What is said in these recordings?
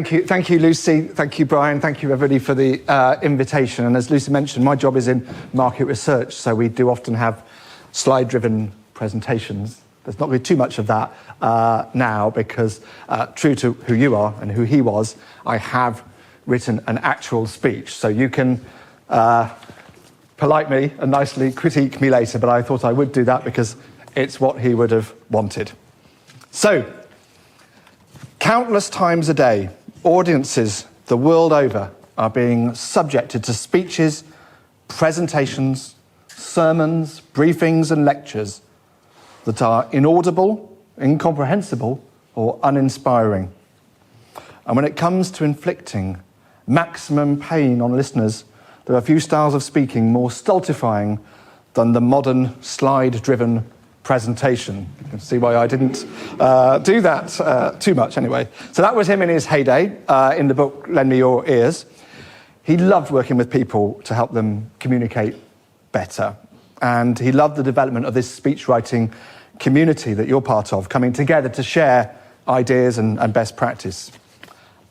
Thank you, Lucy. Thank you, Brian. Thank you, everybody, for the invitation. And as Lucy mentioned, my job is in market research, so we do often have slide-driven presentations. There's not going to be too much of that now, because true to who you are and who he was, I have written an actual speech. So you can polite me and nicely critique me later, but I thought I would do that because it's what he would have wanted. So, countless times a day, audiences the world over are being subjected to speeches, presentations, sermons, briefings and lectures that are inaudible, incomprehensible or uninspiring. And when it comes to inflicting maximum pain on listeners, there are few styles of speaking more stultifying than the modern slide-driven presentation. You can see why I didn't do that too much anyway. So that was him in his heyday, in the book Lend Me Your Ears. He loved working with people to help them communicate better. And he loved the development of this speech writing community that you're part of, coming together to share ideas and best practice.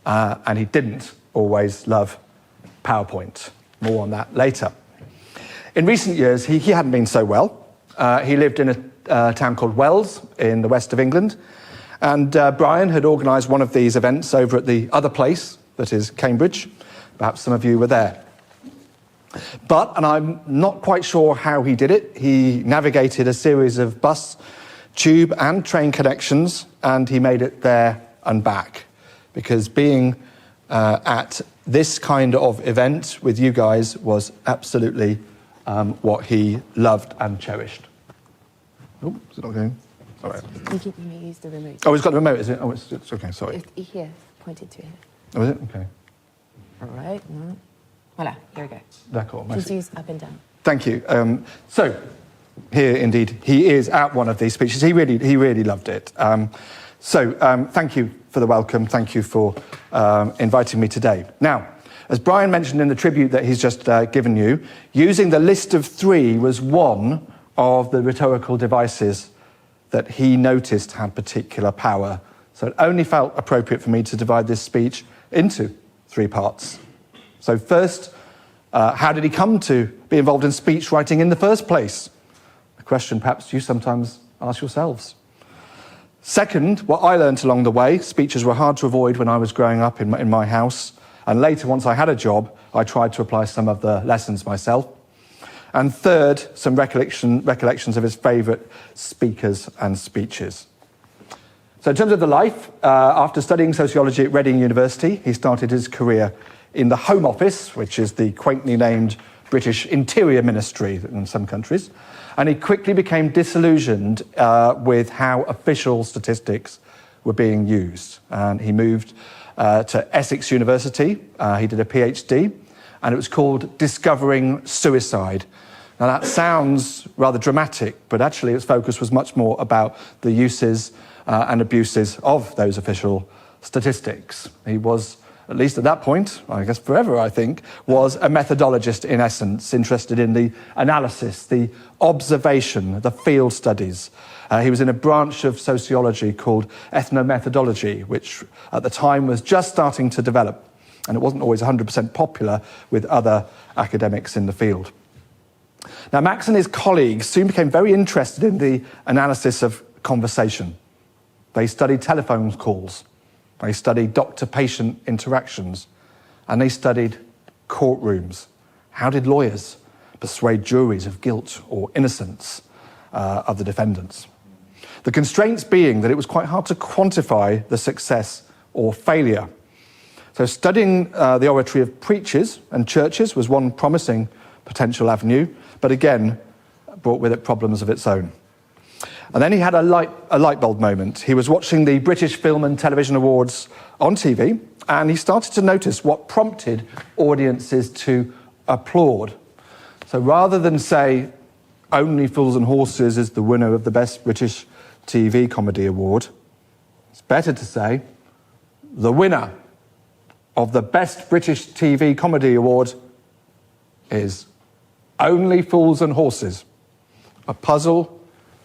And he didn't always love PowerPoint. More on that later. In recent years, he hadn't been so well. He lived in a town called Wells in the west of England. And Brian had organised one of these events over at the other place, that is Cambridge. Perhaps some of you were there. But, and I'm not quite sure how he did it, he navigated a series of bus, tube and train connections, and he made it there and back. Because being at this kind of event with you guys was absolutely what he loved and cherished. Oh, is it not going? All right. You may use the remote. Oh, it's got the remote, is it? Oh, it's okay, sorry. Here, pointed to here. Oh, is it? Okay. All right. Voila, here we go. D'accord. Please use up and down. Thank you. So, here indeed, he is at one of these speeches. He really loved it. Thank you for the welcome. Thank you for inviting me today. Now, as Brian mentioned in the tribute that he's just given you, using the list of three was one of the rhetorical devices that he noticed had particular power. So it only felt appropriate for me to divide this speech into three parts. So first, how did he come to be involved in speech writing in the first place? A question perhaps you sometimes ask yourselves. Second, what I learned along the way. Speeches were hard to avoid when I was growing up in my house. And later, once I had a job, I tried to apply some of the lessons myself. And third, some recollections of his favourite speakers and speeches. So in terms of the life, after studying sociology at Reading University, he started his career in the Home Office, which is the quaintly named British Interior Ministry in some countries. And he quickly became disillusioned with how official statistics were being used. And he moved to Essex University. He did a PhD, and it was called Discovering Suicide. Now that sounds rather dramatic, but actually its focus was much more about the uses and abuses of those official statistics. He was, at least at that point, I guess forever I think, was a methodologist in essence, interested in the analysis, the observation, the field studies. He was in a branch of sociology called ethnomethodology, which at the time was just starting to develop, and it wasn't always 100% popular with other academics in the field. Now, Max and his colleagues soon became very interested in the analysis of conversation. They studied telephone calls, they studied doctor-patient interactions, and they studied courtrooms. How did lawyers persuade juries of guilt or innocence of the defendants? The constraints being that it was quite hard to quantify the success or failure. So studying the oratory of preachers and churches was one promising potential avenue, but again, brought with it problems of its own. And then he had a light bulb moment. He was watching the British Film and Television Awards on TV, and he started to notice what prompted audiences to applaud. So rather than say, Only Fools and Horses is the winner of the Best British TV Comedy Award, it's better to say, the winner of the Best British TV Comedy Award is Only Fools and Horses. A puzzle,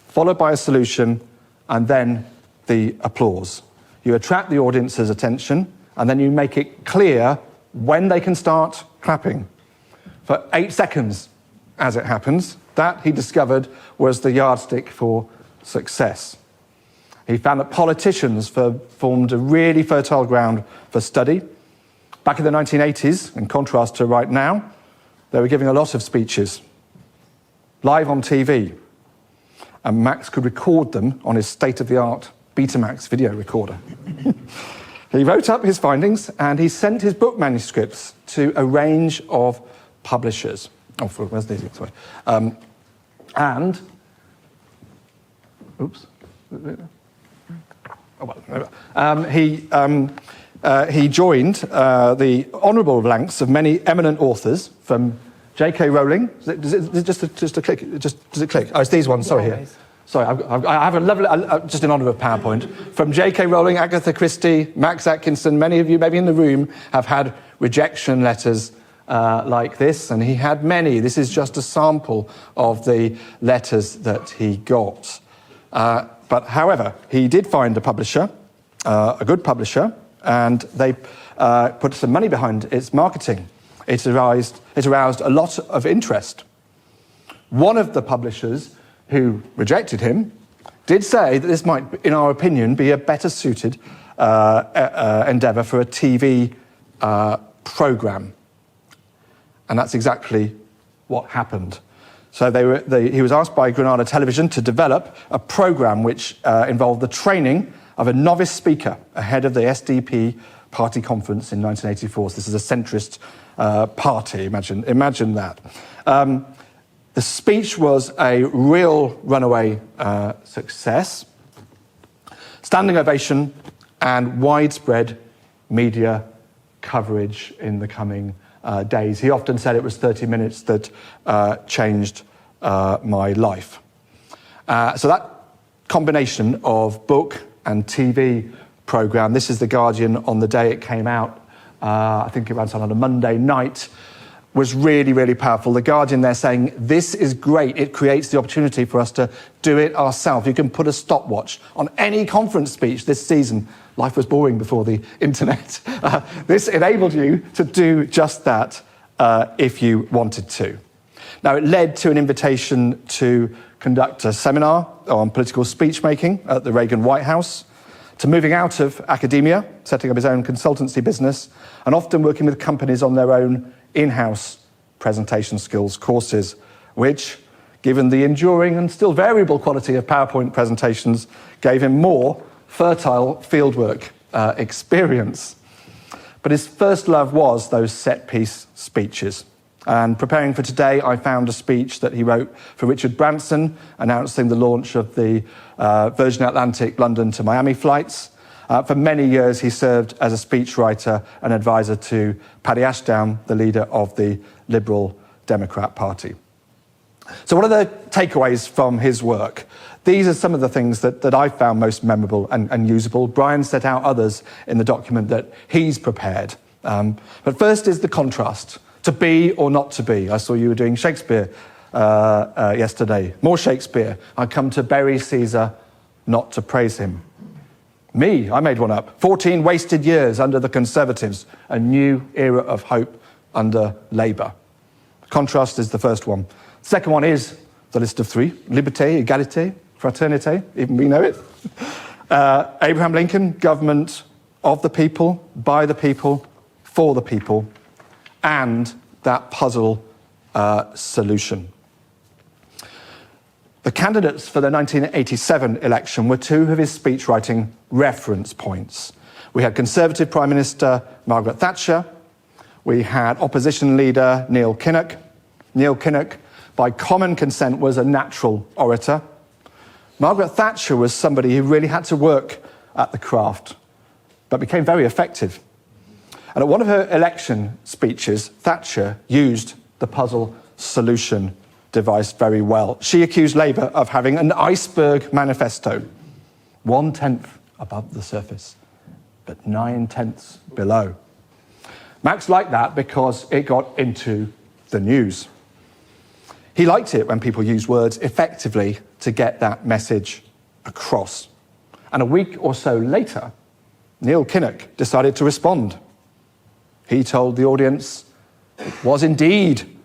followed by a solution, and then the applause. You attract the audience's attention, and then you make it clear when they can start clapping. For 8 seconds, as it happens, that he discovered was the yardstick for success. He found that politicians formed a really fertile ground for study. Back in the 1980s, in contrast to right now, they were giving a lot of speeches, live on TV. And Max could record them on his state-of-the-art Betamax video recorder. He wrote up his findings and he sent his book manuscripts to a range of publishers. Oh, where's these? Sorry. He joined the honourable ranks of many eminent authors, from J.K. Rowling. Does it click? Oh, it's these ones. Sorry, here. Sorry, I have a lovely, just in honour of PowerPoint, from J.K. Rowling, Agatha Christie, Max Atkinson. Many of you, maybe in the room, have had rejection letters like this, and he had many. This is just a sample of the letters that he got. But however, he did find a publisher, a good publisher, and they put some money behind its marketing. It aroused a lot of interest. One of the publishers who rejected him did say that this might, in our opinion, be a better suited endeavour for a TV programme. And that's exactly what happened. So he was asked by Granada Television to develop a programme which involved the training of a novice speaker ahead of the SDP party conference in 1984. So this is a centrist party, imagine that. The speech was a real runaway success, standing ovation and widespread media coverage in the coming days. He often said it was 30 minutes that changed my life. So that combination of book and TV programme, this is The Guardian on the day it came out, I think it ran on a Monday night, was really, really powerful. The Guardian, they're saying, this is great. It creates the opportunity for us to do it ourselves. You can put a stopwatch on any conference speech this season. Life was boring before the internet. This enabled you to do just that if you wanted to. Now, it led to an invitation to conduct a seminar on political speech making at the Reagan White House, to moving out of academia, setting up his own consultancy business, and often working with companies on their own in-house presentation skills courses, which, given the enduring and still variable quality of PowerPoint presentations, gave him more fertile fieldwork experience. But his first love was those set-piece speeches. And preparing for today, I found a speech that he wrote for Richard Branson, announcing the launch of the Virgin Atlantic London to Miami flights. For many years, he served as a speechwriter and advisor to Paddy Ashdown, the leader of the Liberal Democrat Party. So what are the takeaways from his work? These are some of the things that I found most memorable and usable. Brian set out others in the document that he's prepared. But first is the contrast, to be or not to be. I saw you were doing Shakespeare yesterday. More Shakespeare. I come to bury Caesar, not to praise him. Me, I made one up. 14 wasted years under the Conservatives, a new era of hope under Labour. Contrast is the first one. Second one is the list of three: liberté, égalité, fraternité, even we know it. Abraham Lincoln, government of the people, by the people, for the people, and that puzzle solution. The candidates for the 1987 election were two of his speechwriting reference points. We had Conservative Prime Minister Margaret Thatcher. We had opposition leader Neil Kinnock. Neil Kinnock, by common consent, was a natural orator. Margaret Thatcher was somebody who really had to work at the craft, but became very effective. And at one of her election speeches, Thatcher used the puzzle solution device very well. She accused Labour of having an iceberg manifesto, 1/10 above the surface, but 9/10 below. Max liked that because it got into the news. He liked it when people used words effectively to get that message across. And a week or so later, Neil Kinnock decided to respond. He told the audience it was indeed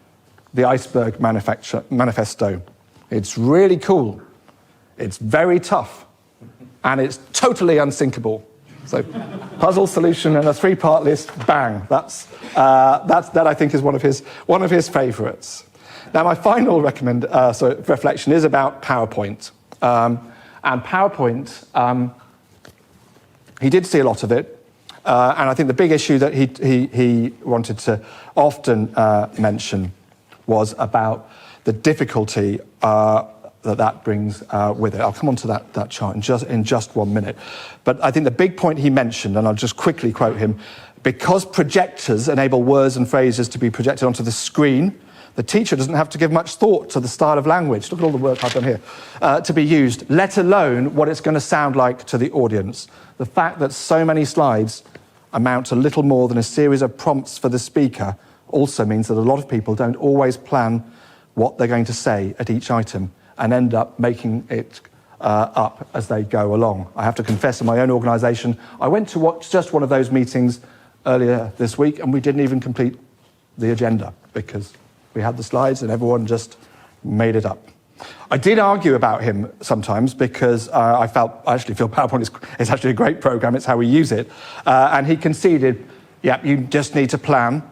the Iceberg Manifesto. It's really cool, it's very tough, and it's totally unsinkable. So, puzzle, solution, and a 3-part list, bang. That I think is one of his favourites. Now, my final reflection is about PowerPoint. And PowerPoint, he did see a lot of it, and I think the big issue that he wanted to often mention was about the difficulty that brings with it. I'll come on to that chart in just 1 minute. But I think the big point he mentioned, and I'll just quickly quote him, because projectors enable words and phrases to be projected onto the screen, the teacher doesn't have to give much thought to the style of language, look at all the work I've done here, to be used, let alone what it's going to sound like to the audience. The fact that so many slides amount to little more than a series of prompts for the speaker also means that a lot of people don't always plan what they're going to say at each item and end up making it up as they go along. I have to confess, in my own organisation, I went to watch just one of those meetings earlier this week and we didn't even complete the agenda because we had the slides and everyone just made it up. I did argue about him sometimes because I actually feel PowerPoint is actually a great program, it's how we use it. And he conceded, yeah, you just need to plan,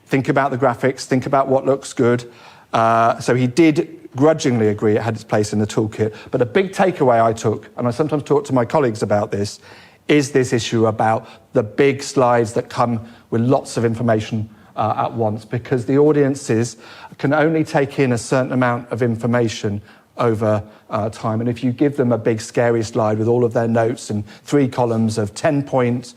think about the graphics, think about what looks good. So he did grudgingly agree it had its place in the toolkit. But a big takeaway I took, and I sometimes talk to my colleagues about this, is this issue about the big slides that come with lots of information at once, because the audiences can only take in a certain amount of information over time. And if you give them a big scary slide with all of their notes and 3 columns of 10 points,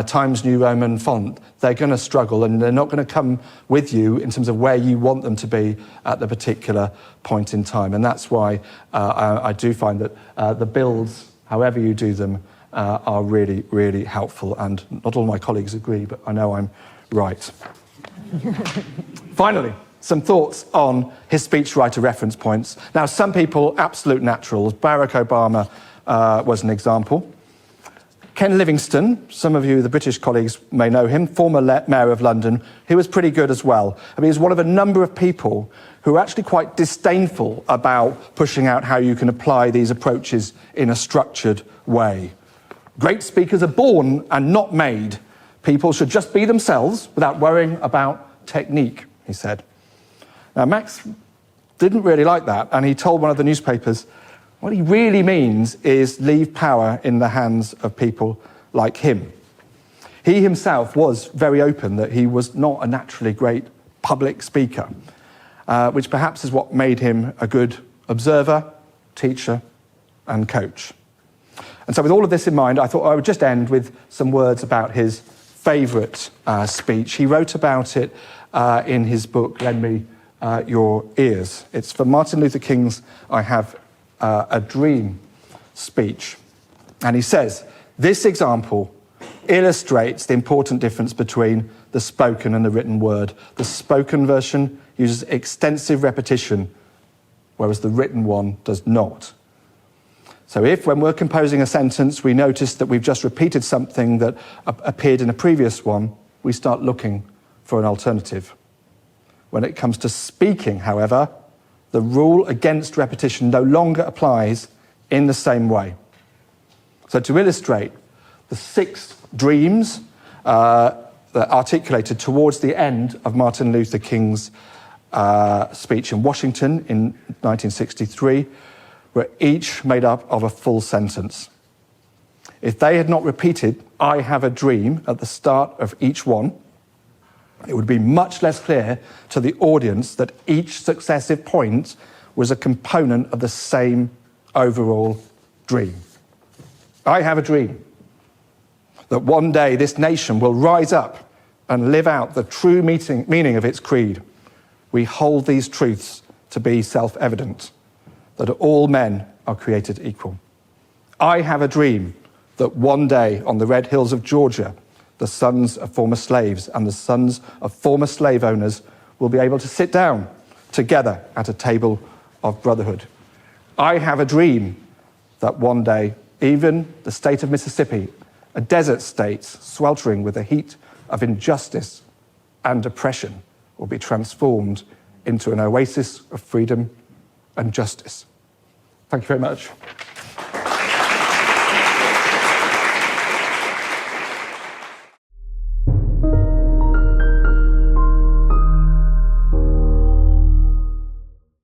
Times New Roman font, they're going to struggle and they're not going to come with you in terms of where you want them to be at the particular point in time. And that's why I do find that the builds, however you do them, are really, really helpful. And not all my colleagues agree, but I know I'm right. Finally, some thoughts on his speechwriter reference points. Now, some people, absolute naturals. Barack Obama was an example. Ken Livingstone, some of you, the British colleagues, may know him, former Mayor of London, he was pretty good as well. I mean, he's one of a number of people who are actually quite disdainful about pushing out how you can apply these approaches in a structured way. Great speakers are born and not made. People should just be themselves without worrying about technique, he said. Now, Max didn't really like that, and he told one of the newspapers, what he really means is leave power in the hands of people like him. He himself was very open that he was not a naturally great public speaker, which perhaps is what made him a good observer, teacher, and coach. And so with all of this in mind, I thought I would just end with some words about his favourite speech. He wrote about it in his book, Lend Me Your Ears. It's for Martin Luther King's I Have a Dream speech. And he says, this example illustrates the important difference between the spoken and the written word. The spoken version uses extensive repetition, whereas the written one does not. So if, when we're composing a sentence, we notice that we've just repeated something that appeared in a previous one, we start looking for an alternative. When it comes to speaking, however, the rule against repetition no longer applies in the same way. So to illustrate, the 6 dreams that articulated towards the end of Martin Luther King's speech in Washington in 1963 were each made up of a full sentence. If they had not repeated, I have a dream, at the start of each one, it would be much less clear to the audience that each successive point was a component of the same overall dream. I have a dream that one day this nation will rise up and live out the true meaning of its creed. We hold these truths to be self-evident, that all men are created equal. I have a dream that one day on the red hills of Georgia, the sons of former slaves and the sons of former slave owners will be able to sit down together at a table of brotherhood. I have a dream that one day even the state of Mississippi a desert state sweltering with the heat of injustice and oppression will be transformed into an oasis of freedom and justice. Thank you very much.